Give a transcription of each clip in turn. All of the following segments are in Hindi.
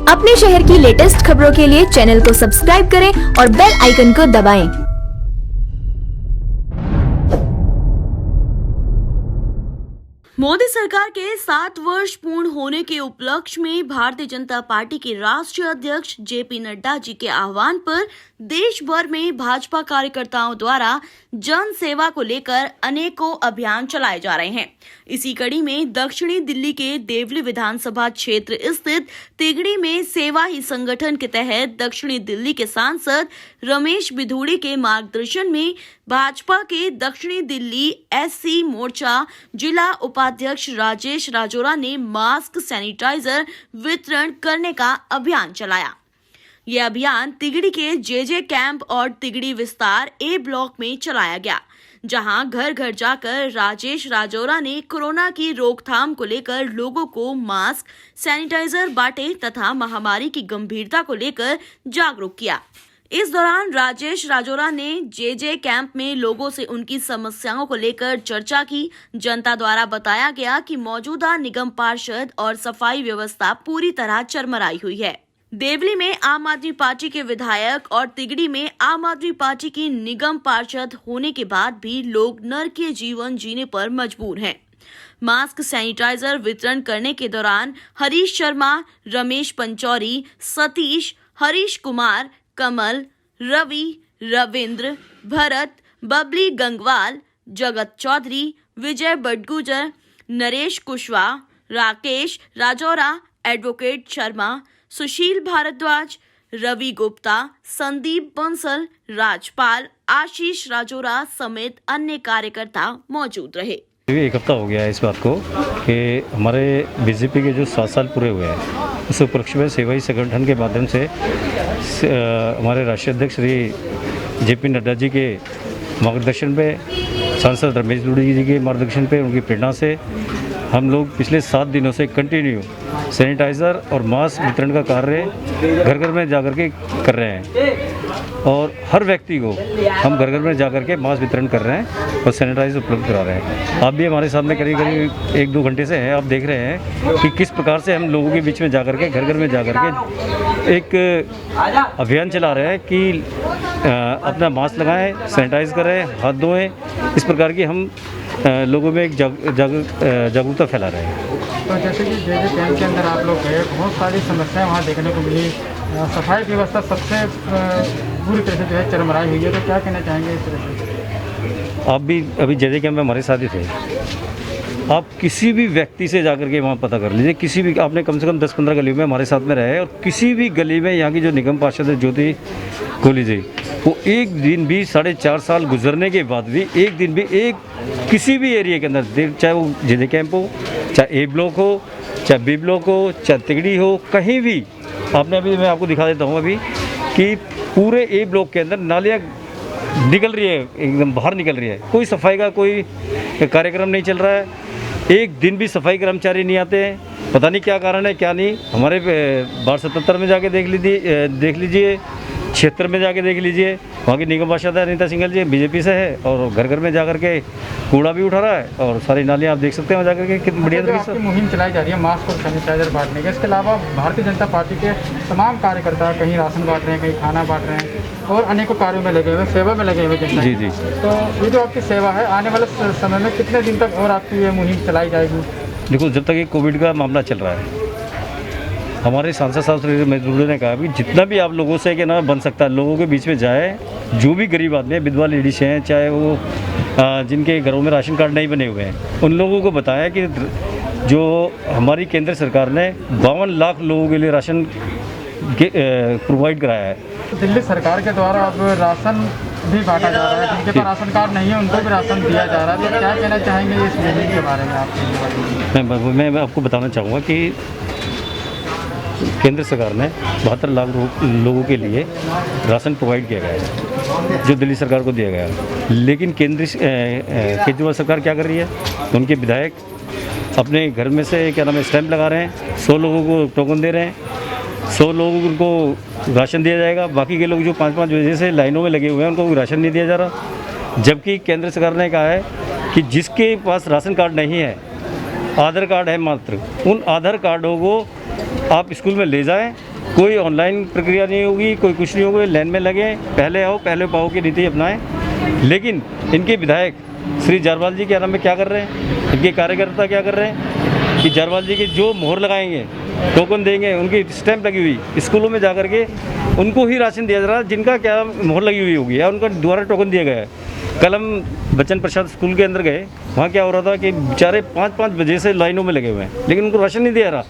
अपने शहर की लेटेस्ट खबरों के लिए चैनल को सब्सक्राइब करें और बेल आइकन को दबाएं। मोदी सरकार के 7 वर्ष पूर्ण होने के उपलक्ष्य में भारतीय जनता पार्टी के राष्ट्रीय अध्यक्ष जेपी नड्डा जी के आह्वान पर देश भर में भाजपा कार्यकर्ताओं द्वारा जन सेवा को लेकर अनेकों अभियान चलाए जा रहे हैं। इसी कड़ी में दक्षिणी दिल्ली के देवली विधानसभा क्षेत्र स्थित तिगड़ी में सेवा ही संगठन के तहत दक्षिणी दिल्ली के सांसद रमेश बिधूड़ी के मार्गदर्शन में भाजपा के दक्षिणी दिल्ली एससी मोर्चा जिला उपाध्यक्ष राजेश राजौरा ने मास्क सैनिटाइजर वितरण करने का अभियान चलाया। यह अभियान तिगड़ी के जेजे कैंप और तिगड़ी विस्तार ए ब्लॉक में चलाया गया, जहां घर घर जाकर राजेश राजौरा ने कोरोना की रोकथाम को लेकर लोगों को मास्क सैनिटाइजर बांटे तथा महामारी की गंभीरता को लेकर जागरूक किया। इस दौरान राजेश राजौरा ने जेजे कैंप में लोगों से उनकी समस्याओं को लेकर चर्चा की। जनता द्वारा बताया गया कि मौजूदा निगम पार्षद और सफाई व्यवस्था पूरी तरह चरमराई हुई है। देवली में आम आदमी पार्टी के विधायक और तिगड़ी में आम आदमी पार्टी की निगम पार्षद होने के बाद भी लोग नरकीय जीवन जीने पर मजबूर हैं। मास्क सैनिटाइजर वितरण करने के दौरान हरीश शर्मा, रमेश पंचौरी, सतीश, हरीश कुमार, कमल, रवि, रविंद्र, भरत, बबली गंगवाल, जगत चौधरी, विजय बडगुजर, नरेश कुशवाहा, राकेश राजौरा, एडवोकेट शर्मा, सुशील भारद्वाज, रवि गुप्ता, संदीप बंसल, राजपाल, आशीष राजौरा समेत अन्य कार्यकर्ता मौजूद रहे। एक हफ्ता हो गया है इस बात को कि हमारे बीजेपी के जो 7 साल पूरे हुए हैं उस उपलक्ष्य में सेवा ही संगठन के माध्यम से हमारे राष्ट्रीय अध्यक्ष श्री जेपी नड्डा जी के मार्गदर्शन पे, सांसद रमेश बिधूड़ी जी के मार्गदर्शन पे, उनकी प्रेरणा से हम लोग पिछले 7 दिनों से कंटिन्यू सैनिटाइज़र और मास्क वितरण का कार्य घर घर में जाकर के कर रहे हैं और हर व्यक्ति को हम घर घर में जाकर के मास्क वितरण कर रहे हैं और सैनिटाइजर उपलब्ध करा रहे हैं। आप भी हमारे साथ में करीब करीब 1-2 घंटे से हैं, आप देख रहे हैं कि किस प्रकार से हम लोगों के बीच में जाकर के घर घर में जाकर के एक अभियान चला रहे हैं कि अपना मास्क लगाएं, सैनिटाइज करें, हाथ धोएं। इस प्रकार की हम लोगों में एक जागरूकता फैला रहे हैं। तो जैसे कि जेजे कैंप के अंदर आप लोग गए, बहुत सारी समस्याएं वहाँ देखने को मिली, सफाई व्यवस्था सबसे पूरी तरह से जो है चरमराई हुई है, तो क्या कहना चाहेंगे इस तरह से? आप भी अभी जेजे कैंप में हमारे साथ ही थे, आप किसी भी व्यक्ति से जाकर के वहाँ पता कर लीजिए, किसी भी आपने कम से कम 10-15 गलियों में हमारे साथ में रहे और किसी भी गली में यहाँ की जो निगम पार्षद है ज्योति कोहली जी, वो एक दिन भी 4.5 साल गुजरने के बाद भी एक दिन भी एक किसी भी एरिया के अंदर, चाहे वो जेजे कैंप हो, चाहे ए ब्लॉक हो, चाहे बी ब्लॉक हो, चाहे तिगड़ी हो, कहीं भी आपने अभी मैं आपको दिखा देता हूँ अभी कि पूरे ए ब्लॉक के अंदर नालियाँ निकल रही है, एकदम बाहर निकल रही है। कोई सफाई का कोई कार्यक्रम नहीं चल रहा है, एक दिन भी सफाई कर्मचारी नहीं आते हैं, पता नहीं क्या कारण है क्या नहीं। हमारे वार्ड 77 में जाके देख लीजिए, क्षेत्र में जाके देख लीजिए, वहाँ की निगम पार्षद अनीता सिंघल जी बीजेपी से है और घर घर में जाकर के कूड़ा भी उठा रहा है और सारी नालियाँ आप देख सकते हैं जाकर के कितनी बढ़िया तरीके से मुहिम चलाई जा रही है मास्क और सैनिटाइजर बांटने की। इसके अलावा भारतीय जनता पार्टी के तमाम कार्यकर्ता कहीं राशन बांट रहे हैं, कहीं खाना बांट रहे हैं और अनेकों कार्यों में लगे हुए, सेवा में लगे हुए जनता। जी। तो ये जो आपकी सेवा है, आने वाले समय में कितने दिन तक और आपकी ये मुहिम चलाई जाएगी? देखो, जब तक ये कोविड का मामला चल रहा है, हमारे सांसद साहब श्री रमेश बिधूड़ी ने कहा भी जितना भी आप लोगों से कि ना बन सकता है लोगों के बीच में जाए, जो भी गरीब आदमी है, विधवा लेडीज हैं, चाहे वो जिनके घरों में राशन कार्ड नहीं बने हुए हैं, उन लोगों को बताया कि जो हमारी केंद्र सरकार ने 52 लाख लोगों के लिए राशन प्रोवाइड कराया है। दिल्ली सरकार के द्वारा अब राशन भी बांटा जा रहा है, जिनके पास राशन कार्ड नहीं है उनको भी राशन दिया जा रहा है, तो क्या कहना चाहेंगे इस मुहिम के बारे में आप? मैं आपको बताना चाहूँगा कि केंद्र सरकार ने 72 लाख लोगों के लिए राशन प्रोवाइड किया गया है, जो दिल्ली सरकार को दिया गया है। लेकिन केजरीवाल सरकार क्या कर रही है, उनके विधायक अपने घर में से क्या नाम है स्टैंप लगा रहे हैं, 100 लोगों को टोकन दे रहे हैं, 100 लोगों को राशन दिया जाएगा, बाकी के लोग जो 5-5 बजे से लाइनों में लगे हुए हैं उनको राशन नहीं दिया जा रहा। जबकि केंद्र सरकार ने कहा है कि जिसके पास राशन कार्ड नहीं है, आधार कार्ड है मात्र, उन आधार कार्डों को आप स्कूल में ले जाएं कोई ऑनलाइन प्रक्रिया नहीं होगी, कोई कुछ नहीं होगा। लाइन में लगे, पहले आओ पहले पाओ की नीति अपनाएं। लेकिन इनके विधायक श्री जारवाल जी के आराम में क्या कर रहे हैं, इनके कार्यकर्ता क्या कर रहे हैं कि जारवाल जी के जो मोहर लगाएंगे, टोकन देंगे, उनकी स्टैंप लगी हुई स्कूलों में जाकर के उनको ही राशन दिया जा रहा है जिनका क्या मोहर लगी हुई होगी या उनका द्वारा टोकन दिया गया है। कल हम बच्चन प्रसाद स्कूल के अंदर गए, वहाँ क्या हो रहा था कि बेचारे 5-5 बजे से लाइनों में लगे हुए हैं, लेकिन उनको राशन नहीं दिया जा रहा।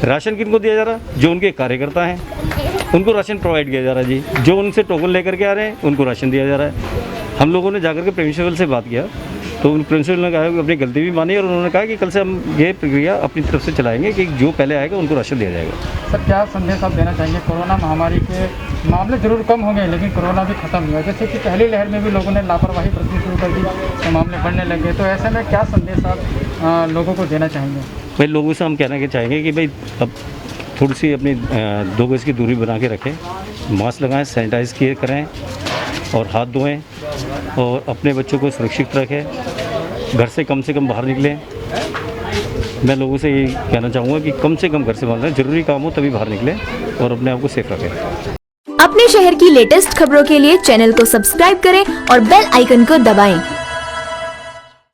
राशन किनको दिया जा रहा? जो उनके कार्यकर्ता हैं उनको राशन प्रोवाइड किया जा रहा है जी। जो उनसे टोकन लेकर के आ रहे हैं उनको राशन दिया जा रहा है। हम लोगों ने जाकर के प्रिंसिपल से बात किया तो प्रिंसिपल ने कहा कि अपनी गलती भी मानी और उन्होंने कहा कि कल से हम ये प्रक्रिया अपनी तरफ से चलाएंगे कि जो पहले आएगा उनको राशन दिया जाएगा। सर क्या संदेश आप देना चाहेंगे? कोरोना महामारी के मामले जरूर कम हो गए लेकिन कोरोना भी खत्म हुआ, जैसे कि पहली लहर में भी लोगों ने लापरवाही बरतनी शुरू कर दी तो मामले बढ़ने लगे, तो ऐसे में क्या संदेश आप लोगों को देना चाहेंगे? भाई लोगों से हम कहना के चाहेंगे कि भाई अब थोड़ी सी अपनी 2 गज की दूरी बना के रखें, मास्क लगाएं, सैनिटाइज किए करें और हाथ धोएं और अपने बच्चों को सुरक्षित रखें, घर से कम बाहर निकलें। मैं लोगों से ये कहना चाहूँगा कि कम से कम घर से बाहर, ज़रूरी काम हो तभी बाहर निकलें और अपने आप को सेफ रखें। अपने शहर की लेटेस्ट खबरों के लिए चैनल को सब्सक्राइब करें और बेल आइकन को दबाएं।